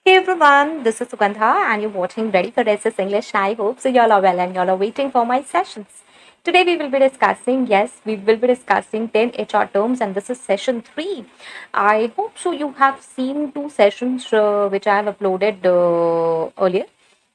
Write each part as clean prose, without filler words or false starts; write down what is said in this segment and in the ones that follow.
Hey everyone, this is Sugandha and you're watching Ready for SS English. I hope so y'all are well and y'all are waiting for my sessions. Today we will be discussing, yes, we will be discussing 10 HR terms and this is session 3. I hope so you have seen two sessions which I have uploaded earlier.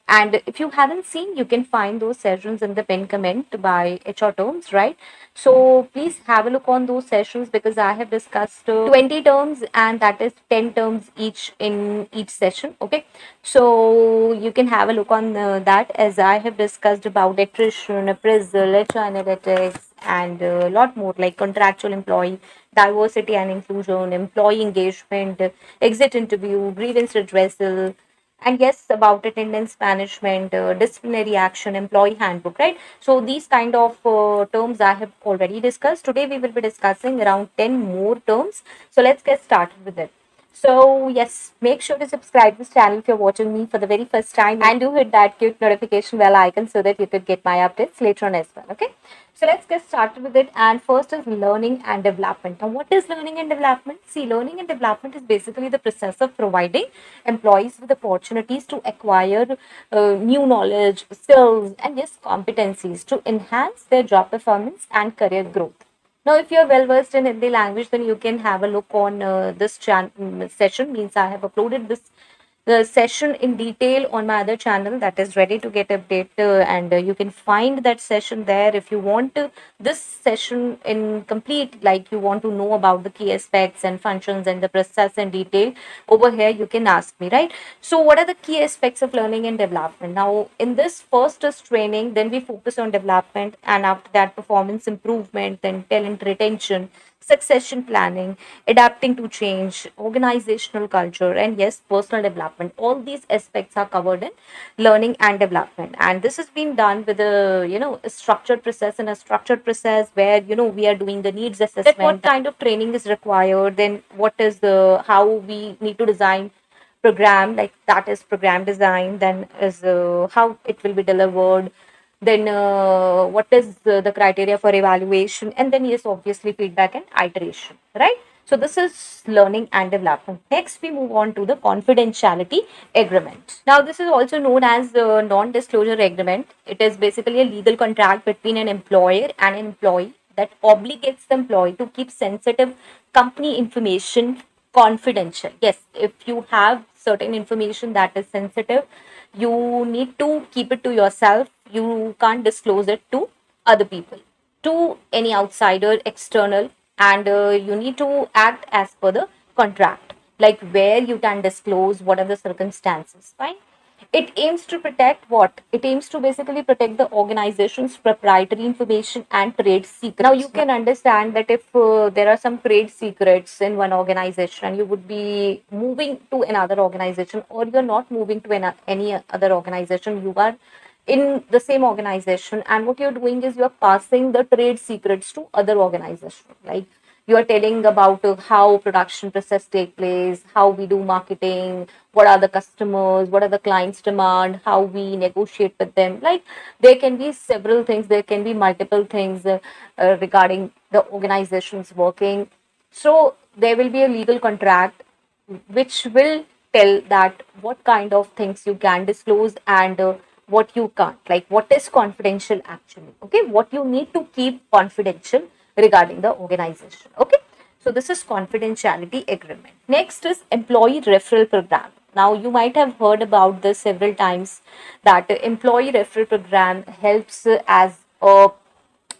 And if you haven't seen, you can find those sessions in the pin comment by HR terms, right? So please have a look on those sessions because I have discussed 20 terms and that is 10 terms each in each session. Okay. So you can have a look on that as I have discussed about attrition, appraisal, HR analytics, and a lot more like contractual employee, diversity and inclusion, employee engagement, exit interview, grievance redressal, and yes, about attendance management, disciplinary action, employee handbook, right? So these kind of terms I have already discussed. Today we will be discussing around 10 more terms. So let's get started with it. So yes, make sure to subscribe this channel if you're watching me for the very first time and do hit that cute notification bell icon so that you could get my updates later on as well. Okay. So let's get started with it. And first is learning and development. Now, what is learning and development? See, learning and development is basically the process of providing employees with opportunities to acquire new knowledge, skills, and yes, competencies to enhance their job performance and career growth. Now, if you're well versed in Hindi language, then you can have a look on this session. Means I have uploaded this the session in detail on my other channel that is ready to get update, and you can find that session there if you want this session in complete, like you want to know about the key aspects and functions and the process in detail. Over here you can ask me, right? So what are the key aspects of learning and development? Now in this first is training, then we focus on development, and after that performance improvement, then talent retention, succession planning, adapting to change, organizational culture, and yes, personal development. All these aspects are covered in learning and development. And this has been done with a structured process, and a structured process where we are doing the needs assessment. That what kind of training is required, then what is the how we need to design program, like that is program design, then is how it will be delivered, then what is the criteria for evaluation, and then yes, obviously feedback and iteration, right? So this is learning and development. Next we move on to the confidentiality agreement. Now this is also known as the non-disclosure agreement. It is basically a legal contract between an employer and an employee that obligates the employee to keep sensitive company information confidential. Yes, if you have certain information that is sensitive, you need to keep it to yourself. You can't disclose it to other people, to any outsider, external, and you need to act as per the contract, like where you can disclose what are the circumstances. Fine. It aims to protect what? It aims to basically protect the organization's proprietary information and trade secrets. Now, you can understand that if there are some trade secrets in one organization and you would be moving to another organization, or you're not moving to any other organization, you are in the same organization, and what you're doing is you're passing the trade secrets to other organization, like you are telling about how production process take place, how we do marketing, what are the customers, what are the clients demand, how we negotiate with them. Like there can be several things, there can be multiple things regarding the organization's working. So there will be a legal contract which will tell that what kind of things you can disclose and what you can't, like what is confidential actually. Okay, what you need to keep confidential regarding the organization. Okay, so this is confidentiality agreement. Next is employee referral program. Now you might have heard about this several times, that employee referral program helps as a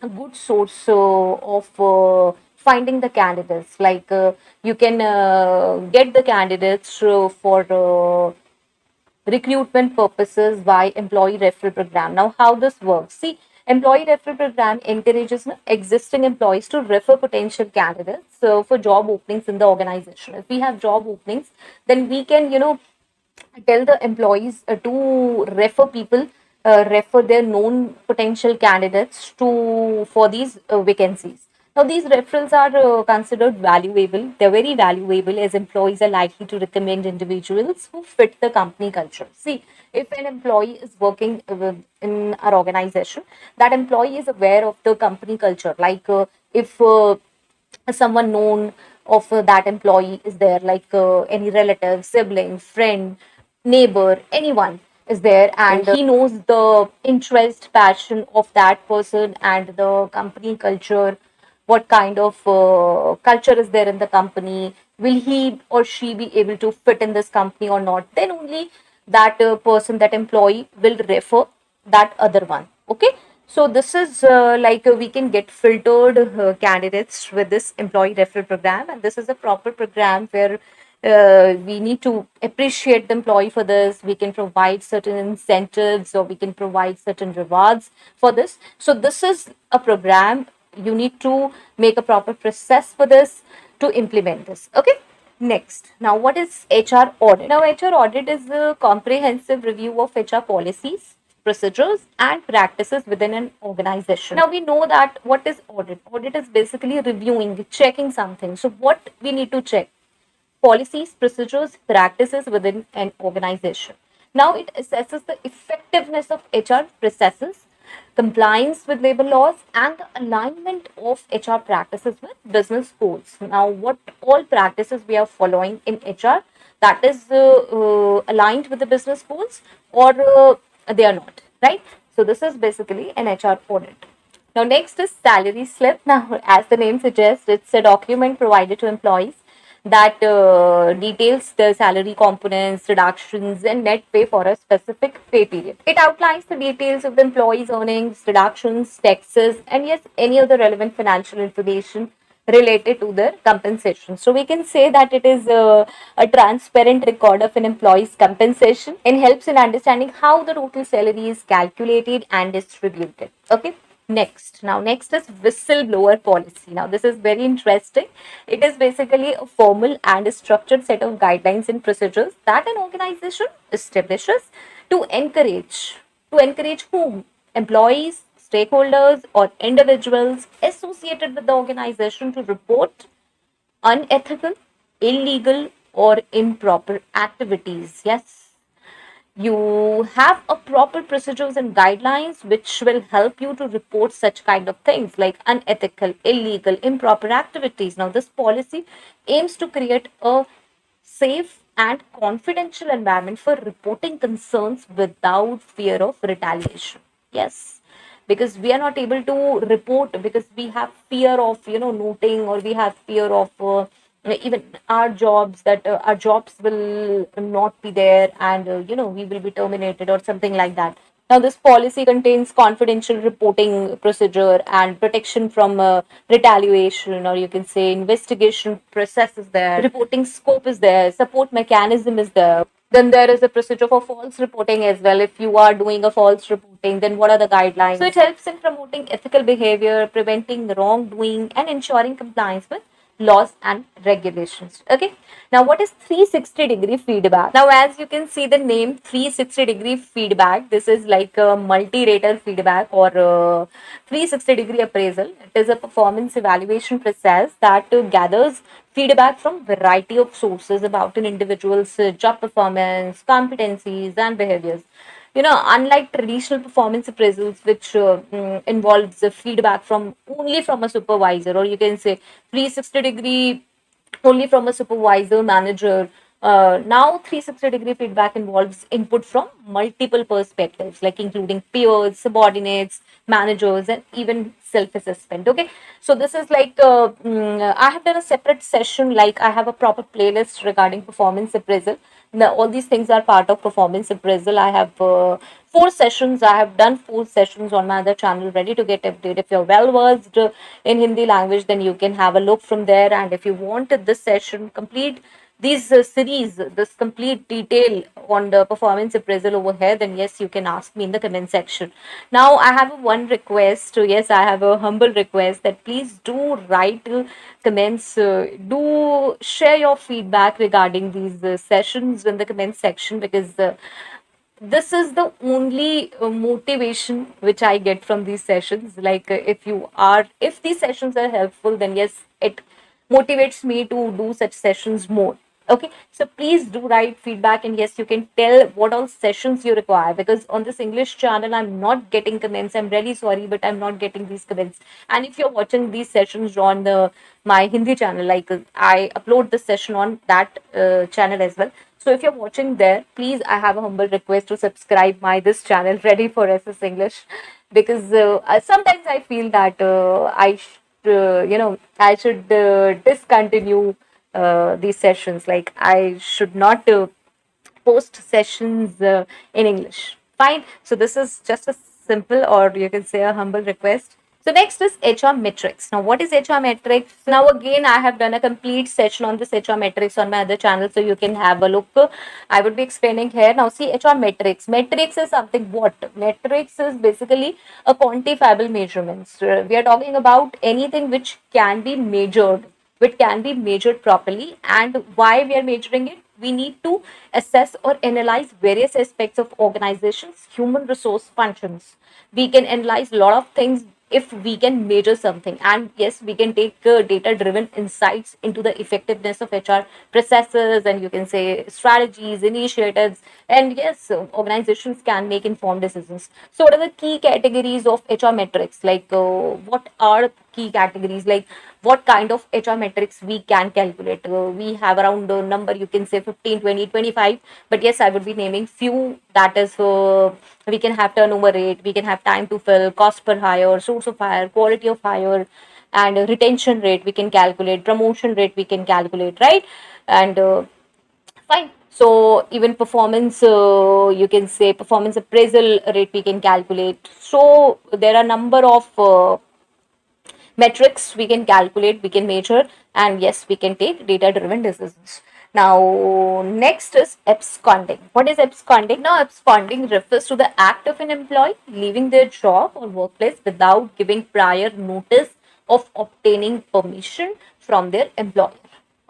good source of finding the candidates, like you can get the candidates for recruitment purposes by employee referral program. Now how this works? See, employee referral program encourages existing employees to refer potential candidates for job openings in the organization. If we have job openings, then we can tell the employees to refer people, refer their known potential candidates to for these vacancies. Now these referrals are considered valuable. They're very valuable as employees are likely to recommend individuals who fit the company culture. See, if an employee is working in our organization, that employee is aware of the company culture, like if someone known of that employee is there, like any relative, sibling, friend, neighbor, anyone is there, and he knows the interest, passion of that person and the company culture, what kind of culture is there in the company, will he or she be able to fit in this company or not, then only that person, that employee will refer that other one. Okay, so this is we can get filtered candidates with this employee referral program, and this is a proper program where we need to appreciate the employee for this. We can provide certain incentives or we can provide certain rewards for this. So this is a program. You need to make a proper process for this to implement this. Okay. Next, now what is HR audit? Now, HR audit is a comprehensive review of HR policies, procedures, and practices within an organization. Now, we know that what is audit? Audit is basically reviewing, checking something. So, what we need to check? Policies, procedures, practices within an organization. Now, it assesses the effectiveness of HR processes, compliance with labor laws, and the alignment of HR practices with business goals. Now, what all practices we are following in HR that is aligned with the business goals, or they are not, right? So, this is basically an HR audit. Now, next is salary slip. Now, as the name suggests, it's a document provided to employees that details the salary components, deductions, and net pay for a specific pay period. It outlines the details of the employee's earnings, deductions, taxes, and yes, any other relevant financial information related to their compensation. So we can say that it is a transparent record of an employee's compensation and helps in understanding how the total salary is calculated and distributed. Okay. Next is whistleblower policy. Now, this is very interesting. It is basically a formal and a structured set of guidelines and procedures that an organization establishes to encourage whom? Employees, stakeholders, or individuals associated with the organization to report unethical, illegal, or improper activities. Yes, you have a proper procedures and guidelines which will help you to report such kind of things like unethical, illegal, improper activities. Now, this policy aims to create a safe and confidential environment for reporting concerns without fear of retaliation. Yes, because we are not able to report because we have fear of noting, or we have fear of even our jobs, that our jobs will not be there, and we will be terminated or something like that. Now, this policy contains confidential reporting procedure and protection from retaliation, or you can say investigation process is there, reporting scope is there, support mechanism is there. Then there is a procedure for false reporting as well. If you are doing a false reporting, then what are the guidelines? So it helps in promoting ethical behavior, preventing wrongdoing, and ensuring compliance with laws and regulations. Okay. Now, what is 360-degree feedback? Now, as you can see the name 360-degree feedback, this is like a multi-rater feedback or 360-degree appraisal. It is a performance evaluation process that gathers feedback from variety of sources about an individual's job performance, competencies, and behaviors. Unlike traditional performance appraisals, which involves the feedback from only from a supervisor, or you can say 360-degree only from a supervisor, manager. Now, 360-degree feedback involves input from multiple perspectives, like including peers, subordinates, managers, and even self-assessment. Okay, so this is like I have done a separate session, like I have a proper playlist regarding performance appraisal. Now, all these things are part of performance appraisal. I have 4 sessions. I have done 4 sessions on my other channel, ready to get updated. If you're well versed in Hindi language, then you can have a look from there. And if you wanted this session complete, these series, this complete detail on the performance appraisal over here, then yes, you can ask me in the comment section. Now, I have one request. Yes, I have a humble request that please do write comments, do share your feedback regarding these sessions in the comment section, because this is the only motivation which I get from these sessions. Like if these sessions are helpful, then yes, it motivates me to do such sessions more. Okay, so please do write feedback, and yes, you can tell what all sessions you require, because on this English channel I'm not getting comments. I'm really sorry, but I'm not getting these comments. And if you're watching these sessions on the my Hindi channel, like I upload this session on that channel as well. So if you're watching there, please, I have a humble request to subscribe my this channel, Ready for SS English, because sometimes I feel that I should discontinue these sessions. Like I should not post sessions in English. Fine. So this is just a simple, or you can say a humble request. So next is HR metrics. Now, what is HR metrics? Now, again, I have done a complete session on this HR metrics on my other channel, so you can have a look. I would be explaining here. Now, see, HR metrics. Metrics is something what? Metrics is basically a quantifiable measurements. We are talking about anything which can be measured, which can be measured properly. And why we are measuring it? We need to assess or analyze various aspects of organizations, human resource functions. We can analyze a lot of things if we can measure something. And yes, we can take data driven insights into the effectiveness of HR processes, and you can say strategies, initiatives. And yes, organizations can make informed decisions. So what are the key categories of HR metrics? Like what are key categories? Like what kind of HR metrics we can calculate? We have around a number, you can say 15, 20, 25. But yes, I would be naming few. That is, we can have turnover rate, we can have time to fill, cost per hire, source of hire, quality of hire, and retention rate we can calculate, promotion rate we can calculate, right? And fine. So even performance, you can say performance appraisal rate we can calculate. So there are number of metrics we can calculate, we can measure, and yes, we can take data driven decisions. Now, next is absconding. What is absconding? Now, absconding refers to the act of an employee leaving their job or workplace without giving prior notice of obtaining permission from their employer.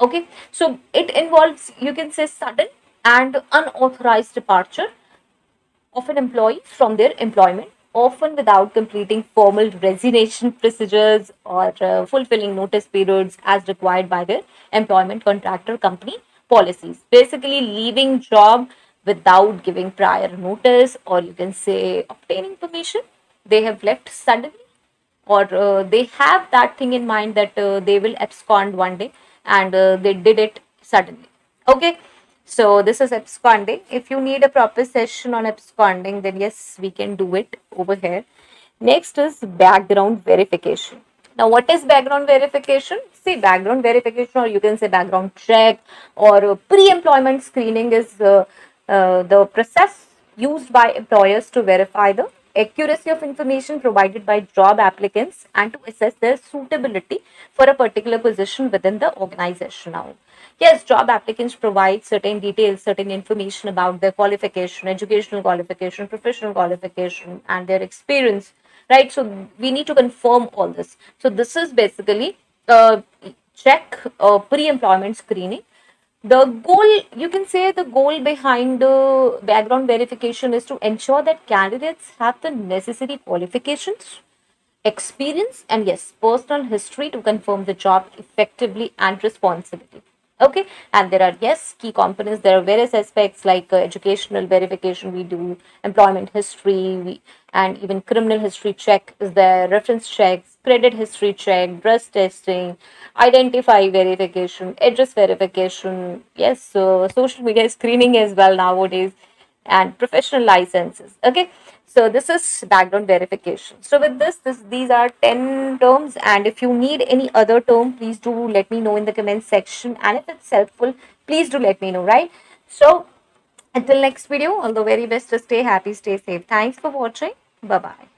Okay, so it involves, you can say, sudden and unauthorized departure of an employee from their employment, often without completing formal resignation procedures or fulfilling notice periods as required by their employment contractor company policies. Basically, leaving job without giving prior notice, or you can say obtaining permission. They have left suddenly, or they have that thing in mind that they will abscond one day, and they did it suddenly. Okay, so this is absconding. If you need a proper session on absconding, then yes, we can do it over here. Next is background verification. Now, what is background verification? See, background verification, or you can say background check, or pre-employment screening, is the process used by employers to verify the accuracy of information provided by job applicants and to assess their suitability for a particular position within the organization. Now, yes, job applicants provide certain details, certain information about their qualification, educational qualification, professional qualification, and their experience, right? So we need to confirm all this. So this is basically a check, pre-employment screening. The goal, you can say, the goal behind the background verification is to ensure that candidates have the necessary qualifications, experience, and yes, personal history to confirm the job effectively and responsibly. Okay, and there are, yes, key components. There are various aspects like educational verification, we do employment history, and even criminal history check is there, reference checks, credit history check, drug testing, identify verification, address verification, yes, social media screening as well nowadays, and professional licenses. Okay, so this is background verification. So with this these are 10 terms, and if you need any other term, please do let me know in the comment section, and if it's helpful, please do let me know, right? So until next video, all the very best. Stay happy, stay safe. Thanks for watching. Bye bye.